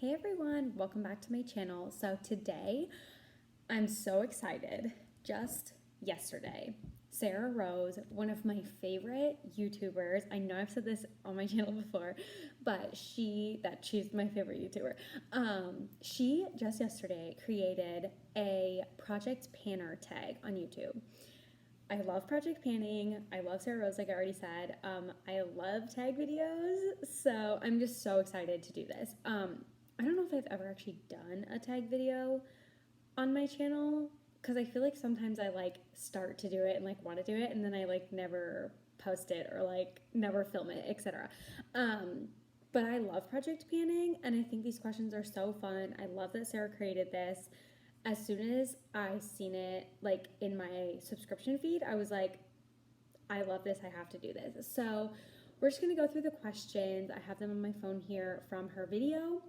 Hey everyone, welcome back to my channel. So today I'm so excited. Just yesterday, Sarah Rose, one of my favorite YouTubers. I know I've said this on my channel before, but she's my favorite YouTuber. She just yesterday created a Project Panner tag on YouTube. I love project panning. I love Sarah Rose, like I already said. I love tag videos, so I'm just so excited to do this. I don't know if I've ever actually done a tag video on my channel because I feel like sometimes I like start to do it and like want to do it, and then I like never post it or like never film it, etc. But I love project panning, and I think these questions are so fun. I love that Sarah created this. As soon as I seen it like in my subscription feed, I was like, I love this, I have to do this. So we're just gonna go through the questions. I have them on my phone here from her video.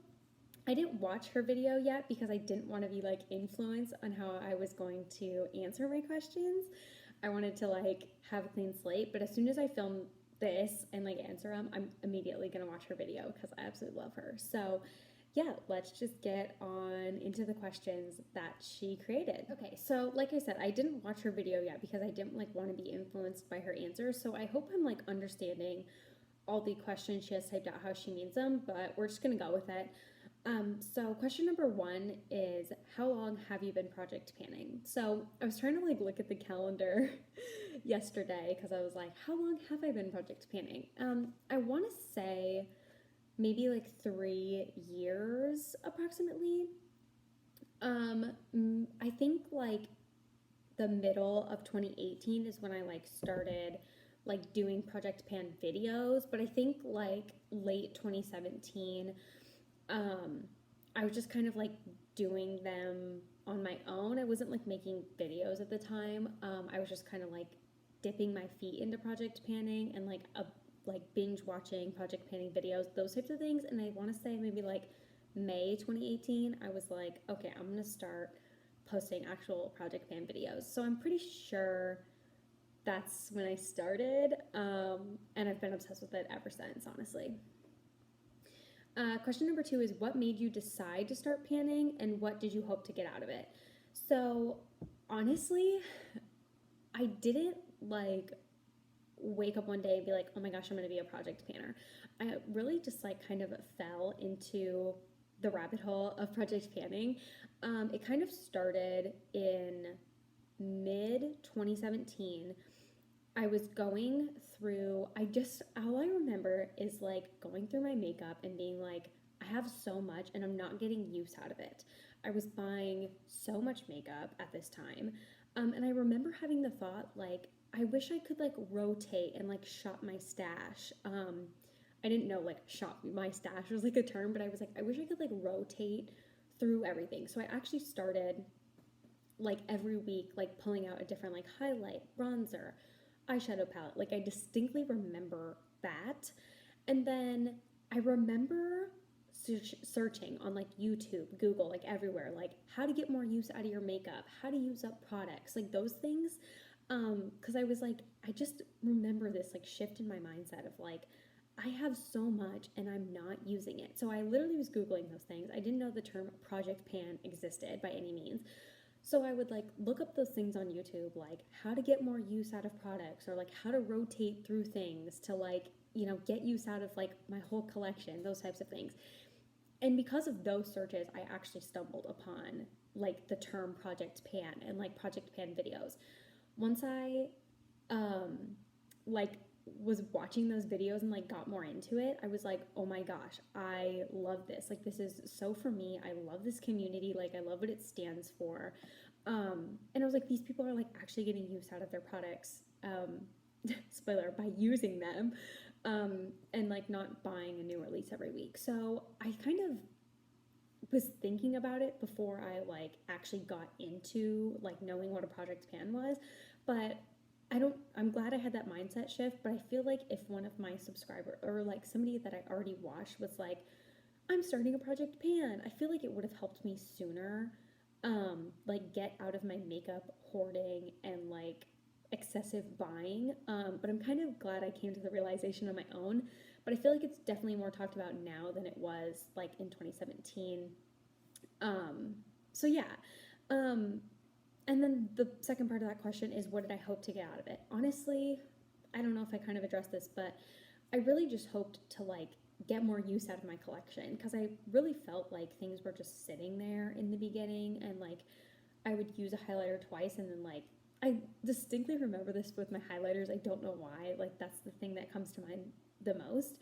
I didn't watch her video yet because I didn't want to be like influenced on how I was going to answer my questions. I wanted to like have a clean slate, but as soon as I film this and like answer them, I'm immediately gonna watch her video because I absolutely love her. So yeah, let's just get on into the questions that she created. Okay, so like I said, I didn't watch her video yet because I didn't like want to be influenced by her answers. So I hope I'm like understanding all the questions she has typed out how she means them, but we're just gonna go with it. So question number one is, how long have you been project panning? So I was trying to like look at the calendar yesterday because I was like, how long have I been project panning? I want to say maybe like 3 years approximately. I think like the middle of 2018 is when I like started like doing project pan videos, but I think like late 2017 I was just kind of like doing them on my own. I wasn't like making videos at the time. I was just kind of like dipping my feet into project panning and like binge watching project panning videos, those types of things. And I want to say maybe like May 2018, I was like, okay, I'm gonna start posting actual project pan videos. So I'm pretty sure that's when I started, and I've been obsessed with it ever since, honestly. Question number two is, what made you decide to start panning and what did you hope to get out of it? So honestly, I didn't like wake up one day and be like, oh my gosh, I'm gonna be a project panner. I really just like kind of fell into the rabbit hole of project panning. It kind of started in mid 2017. I was going through, all I remember is like going through my makeup and being like, I have so much and I'm not getting use out of it. I was buying so much makeup at this time. And I remember having the thought, like, I wish I could like rotate and like shop my stash. I didn't know like shop my stash was like a term, but I was like, I wish I could like rotate through everything. So I actually started like every week, like pulling out a different like highlight, bronzer, eyeshadow palette. Like I distinctly remember that. And then I remember searching on like YouTube, Google, like everywhere, like how to get more use out of your makeup, how to use up products, like those things. Because I was like, I just remember this like shift in my mindset of like, I have so much and I'm not using it. So I literally was Googling those things. I didn't know the term project pan existed by any means. So I would like look up those things on YouTube, like how to get more use out of products or like how to rotate through things to like, get use out of like my whole collection, those types of things. And because of those searches, I actually stumbled upon like the term project pan and like project pan videos. Once I um like was watching those videos and like got more into it, I was like, oh my gosh, I love this. Like this is so for me. I love this community. Like I love what it stands for. And I was like, these people are like actually getting use out of their products. Spoiler, by using them, and like not buying a new release every week. So I kind of was thinking about it before I like actually got into like knowing what a project pan was, but I'm glad I had that mindset shift. But I feel like if one of my subscriber or like somebody that I already watched was like, I'm starting a project pan, I feel like it would have helped me sooner, like get out of my makeup hoarding and like excessive buying. But I'm kind of glad I came to the realization on my own. but I feel like it's definitely more talked about now than it was like in 2017. So yeah. Um, and then the second part of that question is, what did I hope to get out of it? Honestly, I don't know if I kind of addressed this, but I really just hoped to like get more use out of my collection because I really felt like things were just sitting there in the beginning, and like I would use a highlighter twice and then like I distinctly remember this with my highlighters. I don't know why. Like that's the thing that comes to mind the most.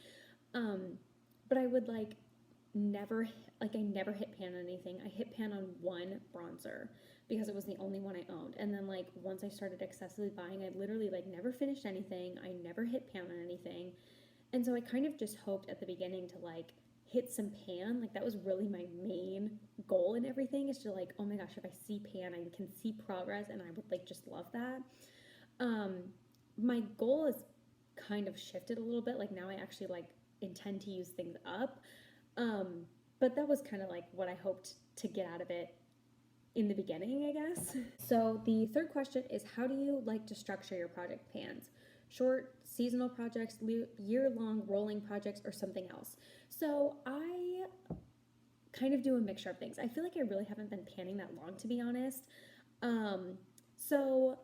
Um, but I would like never like I never hit pan on anything. I hit pan on one bronzer because it was the only one I owned. And then like once I started excessively buying, I literally like never finished anything. I never hit pan on anything. And so I kind of just hoped at the beginning to like hit some pan. Like that was really my main goal in everything, is to like, oh my gosh, if I see pan, I can see progress, and I would like just love that. Um, my goal is kind of shifted a little bit. Like now I actually like intend to use things up. But that was kind of like what I hoped to get out of it in the beginning, I guess. So the third question is, how do you like to structure your project plans? Short, seasonal projects, year-long rolling projects, or something else? So I kind of do a mixture of things. I feel like I really haven't been panning that long, to be honest. So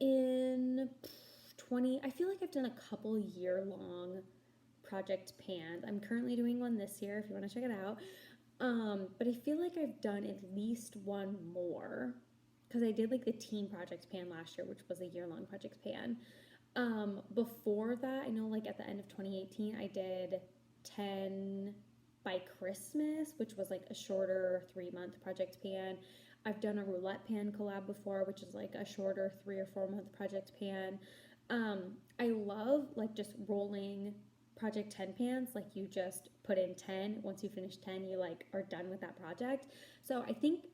in I feel like I've done a couple year-long project pans. I'm currently doing one this year if you want to check it out. But I feel like I've done at least one more because I did like the teen project pan last year, which was a year-long project pan. Before that, I know like at the end of 2018, I did 10 by Christmas, which was like a shorter 3-month project pan. I've done a roulette pan collab before, which is like a shorter 3 or 4 month project pan. I love like just rolling project 10 pans. Like you just put in 10. Once you finish 10, you like are done with that project. So I think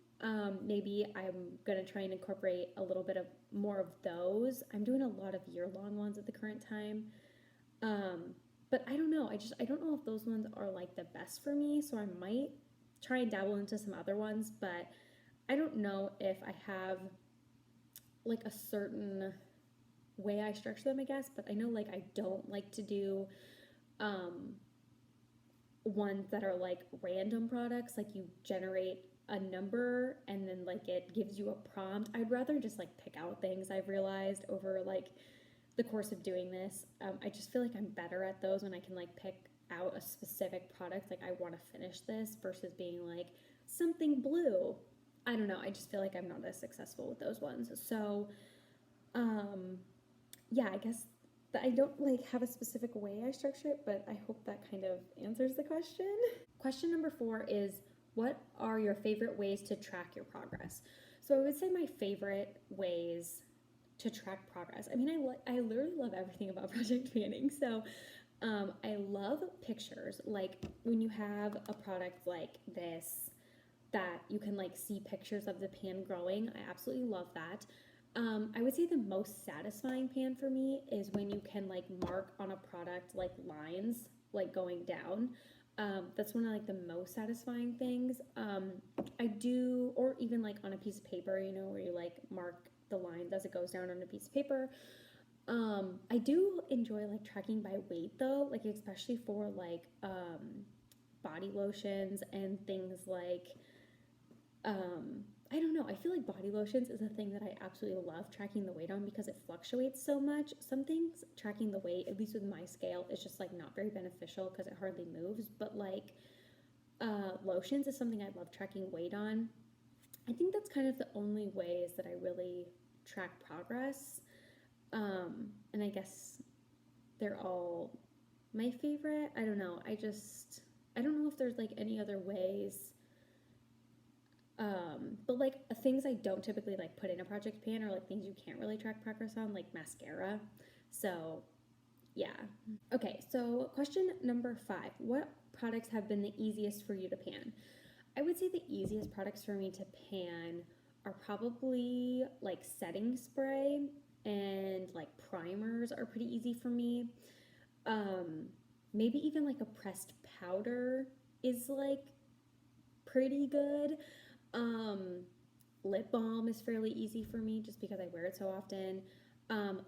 maybe I'm gonna try and incorporate a little bit of more of those. I'm doing a lot of year-long ones at the current time. But I don't know. I don't know if those ones are like the best for me. So I might try and dabble into some other ones, but I don't know if I have like a certain way I structure them, I guess. But I know like I don't like to do ones that are like random products, like you generate a number and then like it gives you a prompt. I'd rather just like pick out things, I've realized over like the course of doing this. I just feel like I'm better at those when I can like pick out a specific product, like I want to finish this, versus being like something blue. I don't know, I just feel like I'm not as successful with those ones. So yeah, I guess I don't like have a specific way I structure it, but I hope that kind of answers the question. Question number 4 is, what are your favorite ways to track your progress? So I would say my favorite ways to track progress. I mean, I literally love everything about project planning. So I love pictures. Like when you have a product like this that you can like see pictures of the pan growing, I absolutely love that. I would say the most satisfying pan for me is when you can like mark on a product like lines like going down. That's one of like the most satisfying things. I do, or even like on a piece of paper, you know, where you like mark the lines as it goes down on a piece of paper. I do enjoy like tracking by weight though, like especially for like body lotions and things like I don't know. I feel like body lotions is a thing that I absolutely love tracking the weight on because it fluctuates so much. Some things tracking the weight, at least with my scale, is just like not very beneficial because it hardly moves. But like lotions is something I love tracking weight on. I think that's kind of the only ways that I really track progress. And I guess they're all my favorite. I don't know. I don't know if there's like any other ways. But like things I don't typically like put in a project pan, or like things you can't really track progress on, like mascara. So yeah. Okay, so question number 5. What products have been the easiest for you to pan? I would say the easiest products for me to pan are probably like setting spray, and like primers are pretty easy for me. Maybe even like a pressed powder is like pretty good. Lip balm is fairly easy for me just because I wear it so often.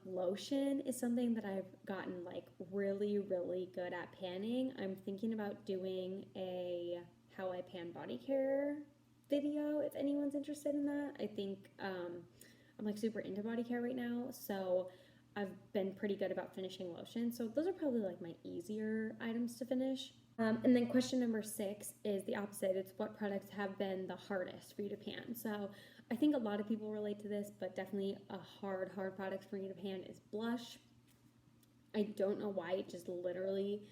Lotion is something that I've gotten like really, really good at panning. I'm thinking about doing a how I pan body care video if anyone's interested in that. I think I'm like super into body care right now, so I've been pretty good about finishing lotion. So those are probably like my easier items to finish. And then question number 6 is the opposite. It's what products have been the hardest for you to pan. So I think a lot of people relate to this, but definitely a hard product for me to pan is blush. I don't know why, it just literally,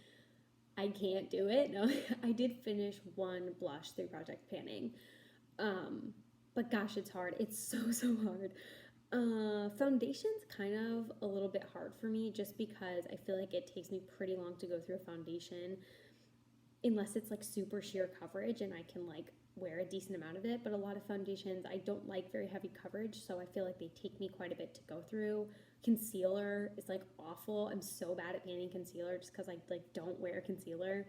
I can't do it. No, I did finish one blush through project panning. But gosh, it's hard. It's so hard. Foundation's kind of a little bit hard for me just because I feel like it takes me pretty long to go through a foundation unless it's like super sheer coverage and I can like wear a decent amount of it. But a lot of foundations, I don't like very heavy coverage, so I feel like they take me quite a bit to go through. Concealer is like awful. I'm so bad at panning concealer just because I like don't wear concealer.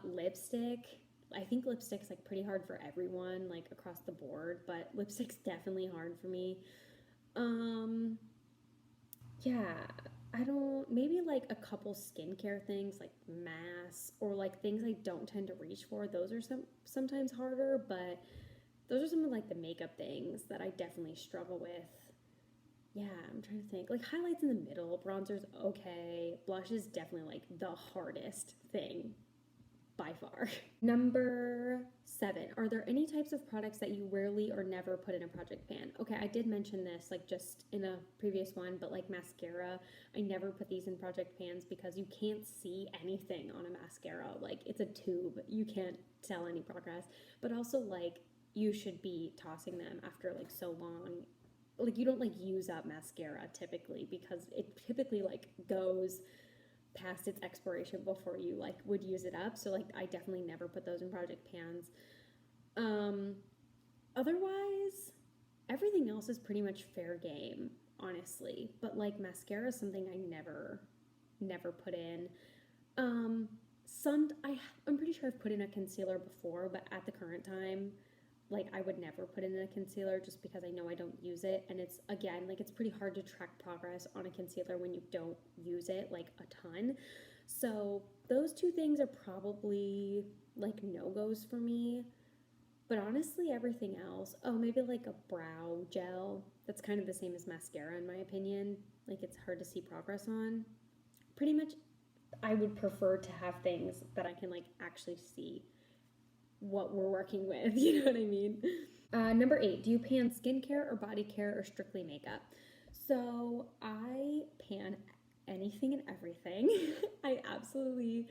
Lipstick, I think lipstick's like pretty hard for everyone, like across the board, but lipstick's definitely hard for me. Yeah, I don't, maybe like a couple skincare things like masks or like things I don't tend to reach for. Those are sometimes harder, but those are some of like the makeup things that I definitely struggle with. Yeah, I'm trying to think. Like highlights in the middle, bronzer's okay. Blush is definitely like the hardest thing by far. Number 7, are there any types of products that you rarely or never put in a project pan? Okay, I did mention this like just in a previous one, but like mascara, I never put these in project pans because you can't see anything on a mascara. Like it's a tube, you can't tell any progress, but also like you should be tossing them after like so long. Like you don't like use up mascara typically because it typically like goes past its expiration before you like would use it up. So like I definitely never put those in project pans. Otherwise everything else is pretty much fair game, honestly. But like mascara is something I never put in. I'm pretty sure I've put in a concealer before, but at the current time, like I would never put in a concealer just because I know I don't use it, and it's again like it's pretty hard to track progress on a concealer when you don't use it like a ton. So those two things are probably like no-goes for me. But honestly, everything else, oh, maybe like a brow gel. That's kind of the same as mascara in my opinion. Like it's hard to see progress on. Pretty much I would prefer to have things that I can like actually see what we're working with. You know what I mean? Number 8, do you pan skincare or body care or strictly makeup? So I pan anything and everything. I absolutely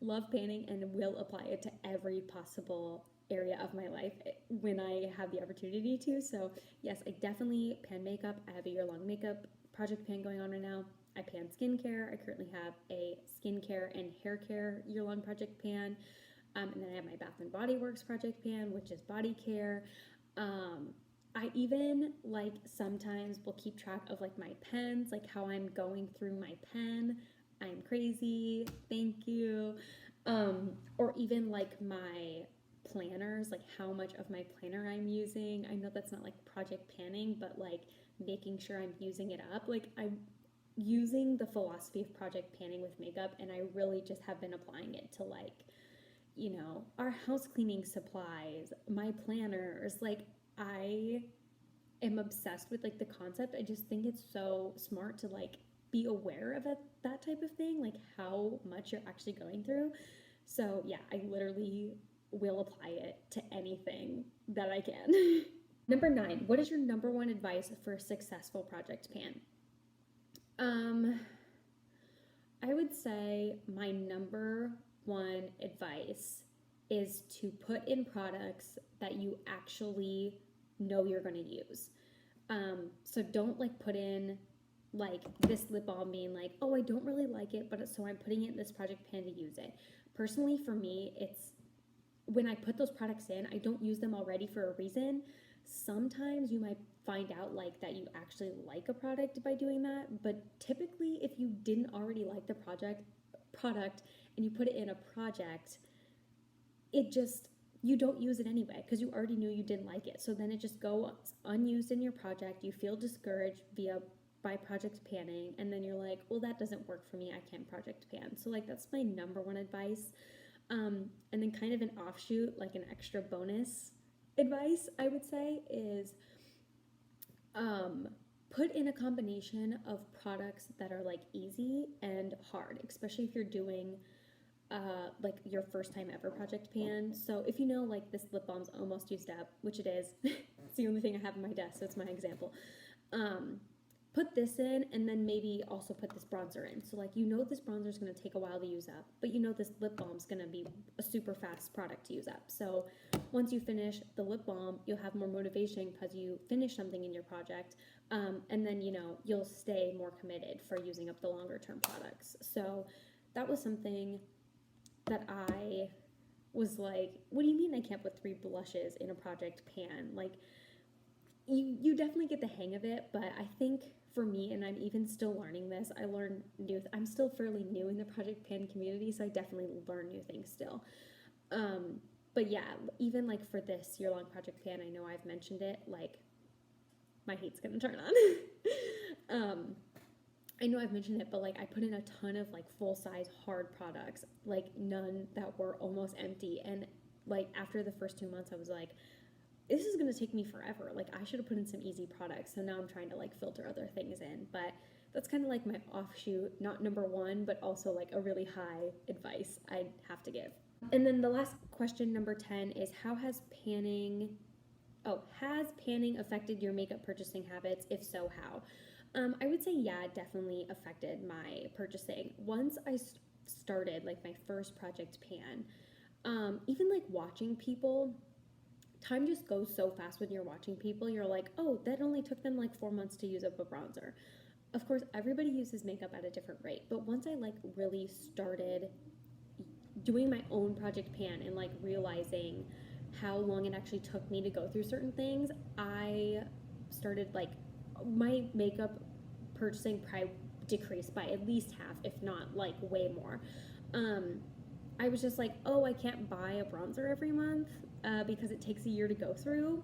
love panning and will apply it to every possible area of my life when I have the opportunity to. So yes, I definitely pan makeup. I have a year-long makeup project pan going on right now. I pan skincare. I currently have a skincare and hair care year-long project pan. And then I have my Bath and Body Works project pan, which is body care. I even like sometimes will keep track of like my pens, like how I'm going through my pen. I'm crazy. Thank you. Or even like my planners, like how much of my planner I'm using. I know that's not like project panning, but like making sure I'm using it up. Like I'm using the philosophy of project panning with makeup, and I really just have been applying it to like, you know, our house cleaning supplies, my planners. Like I am obsessed with like the concept. I just think it's so smart to like be aware of that type of thing, like how much you're actually going through. So yeah, I literally will apply it to anything that I can. Number 9, what is your number one advice for a successful project pan? I would say my number one advice is to put in products that you actually know you're going to use. So don't like put in like this lip balm being like, oh, I don't really like it, but so I'm putting it in this project pan to use it. Personally, for me, it's when I put those products in, I don't use them already for a reason. Sometimes you might find out like that you actually like a product by doing that, but typically if you didn't already like the product and you put it in a project, it just, you don't use it anyway because you already knew you didn't like it. So then it just goes unused in your project. You feel discouraged via by project panning, and then you're like, well, that doesn't work for me, I can't project pan. So like that's my number one advice. And then kind of an offshoot, like an extra bonus advice, I would say, is put in a combination of products that are like easy and hard, especially if you're doing like your first time ever project pan. So if you know like this lip balm's almost used up, which it is, it's the only thing I have on my desk, so it's my example. Put this in, and then maybe also put this bronzer in. So like you know this bronzer is going to take a while to use up, but you know this lip balm is going to be a super fast product to use up. So once you finish the lip balm, you'll have more motivation because you finished something in your project, and then you know you'll stay more committed for using up the longer term products. So that was something that I was like, what do you mean I can't put 3 blushes in a project pan? Like you definitely get the hang of it, but I think for me, and I'm even still learning this, I'm still fairly new in the project pan community, so I definitely learn new things still. But yeah, even like for this year-long project pan, I know I've mentioned it, like my heat's gonna turn on. I know I've mentioned it, but like I put in a ton of like full-size hard products, like none that were almost empty, and like after the first 2 months I was like, this is going to take me forever. Like I should have put in some easy products. So now I'm trying to like filter other things in, but that's kind of like my offshoot, not number one, but also like a really high advice I'd have to give. And then the last question, number 10, is has panning affected your makeup purchasing habits? If so, how? I would say, yeah, it definitely affected my purchasing. Once I started like my first project pan, even like watching people, time just goes so fast when you're watching people. You're like, oh, that only took them like 4 months to use up a bronzer. Of course, everybody uses makeup at a different rate, but once I like really started doing my own project pan and like realizing how long it actually took me to go through certain things, I started like my makeup purchasing probably decreased by at least half, if not like way more. I was just like, oh, I can't buy a bronzer every month because it takes a year to go through.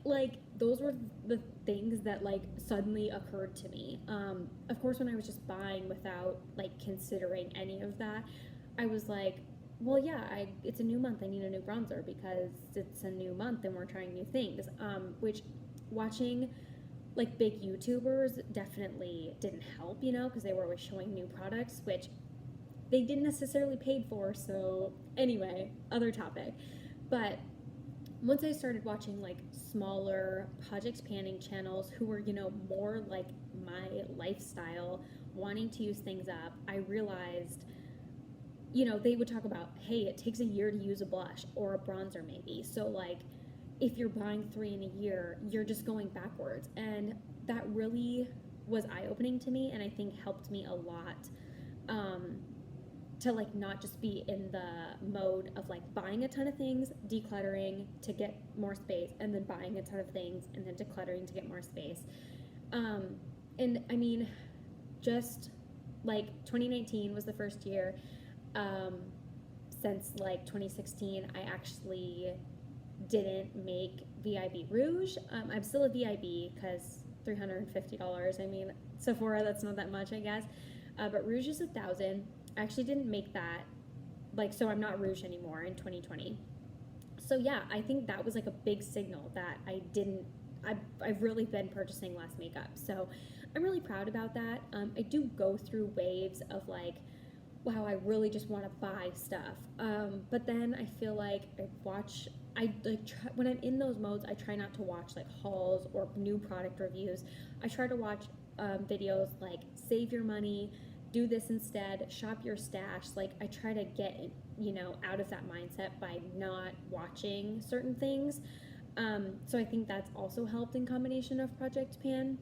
Like, those were the things that, like, suddenly occurred to me. Of course, when I was just buying without, like, considering any of that, I was like, well, yeah, it's a new month. I need a new bronzer because it's a new month and we're trying new things. Which watching, like, big YouTubers definitely didn't help, you know, because they were always showing new products, which they didn't necessarily paid for. So anyway, other topic. But once I started watching like smaller project panning channels who were, you know, more like my lifestyle, wanting to use things up, I realized, you know, they would talk about, hey, it takes a year to use a blush or a bronzer maybe. So like if you're buying 3 in a year, you're just going backwards. And that really was eye-opening to me, and I think helped me a lot to like not just be in the mode of like buying a ton of things, decluttering to get more space, and then buying a ton of things and then decluttering to get more space. And I mean, just like 2019 was the first year since like 2016 I actually didn't make VIB Rouge. I'm still a VIB because $350. I mean, Sephora, that's not that much, I guess. But Rouge is $1,000. I actually didn't make that, like, so I'm not Rouge anymore in 2020. So yeah, I think that was like a big signal that I've really been purchasing less makeup. So I'm really proud about that. I do go through waves of like, wow, I really just want to buy stuff. But then I feel like when I'm in those modes, I try not to watch like hauls or new product reviews. I try to watch videos like save your money, do this instead, shop your stash. Like I try to get, you know, out of that mindset by not watching certain things. So I think that's also helped in combination of Project Pan.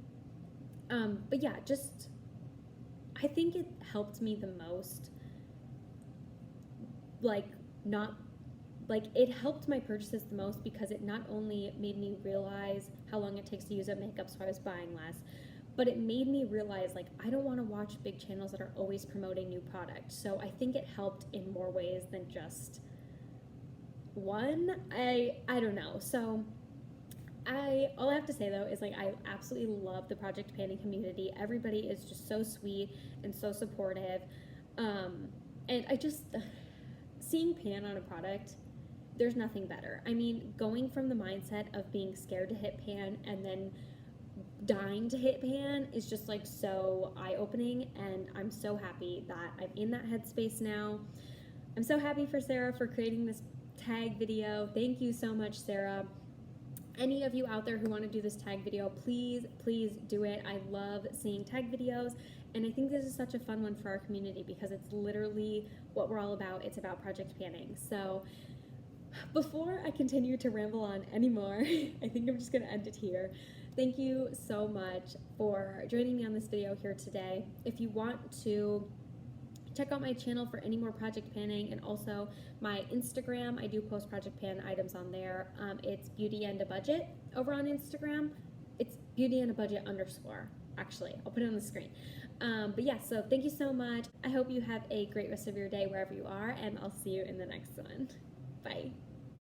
But yeah, just I think it helped me the most. It helped my purchases the most because it not only made me realize how long it takes to use up makeup, so I was buying less, but it made me realize like I don't want to watch big channels that are always promoting new products. So I think it helped in more ways than just one. I don't know. So All I have to say though is like I absolutely love the Project Panning community. Everybody is just so sweet and so supportive. And I just seeing pan on a product, there's nothing better. I mean, going from the mindset of being scared to hit pan and then dying to hit pan is just like so eye-opening, and I'm so happy that I'm in that headspace now. I'm so happy for Sarah for creating this tag video. Thank you so much, Sarah. Any of you out there who want to do this tag video, please do it. I love seeing tag videos, and I think this is such a fun one for our community because it's literally what we're all about. It's about Project Panning. So before I continue to ramble on anymore, I think I'm just going to end it here. Thank you so much for joining me on this video here today. If you want to check out my channel for any more Project Panning and also my Instagram, I do post Project Pan items on there. It's Beauty and a Budget over on Instagram. It's Beauty and a Budget _ actually. I'll put it on the screen. But yeah, so thank you so much. I hope you have a great rest of your day wherever you are, and I'll see you in the next one. Bye.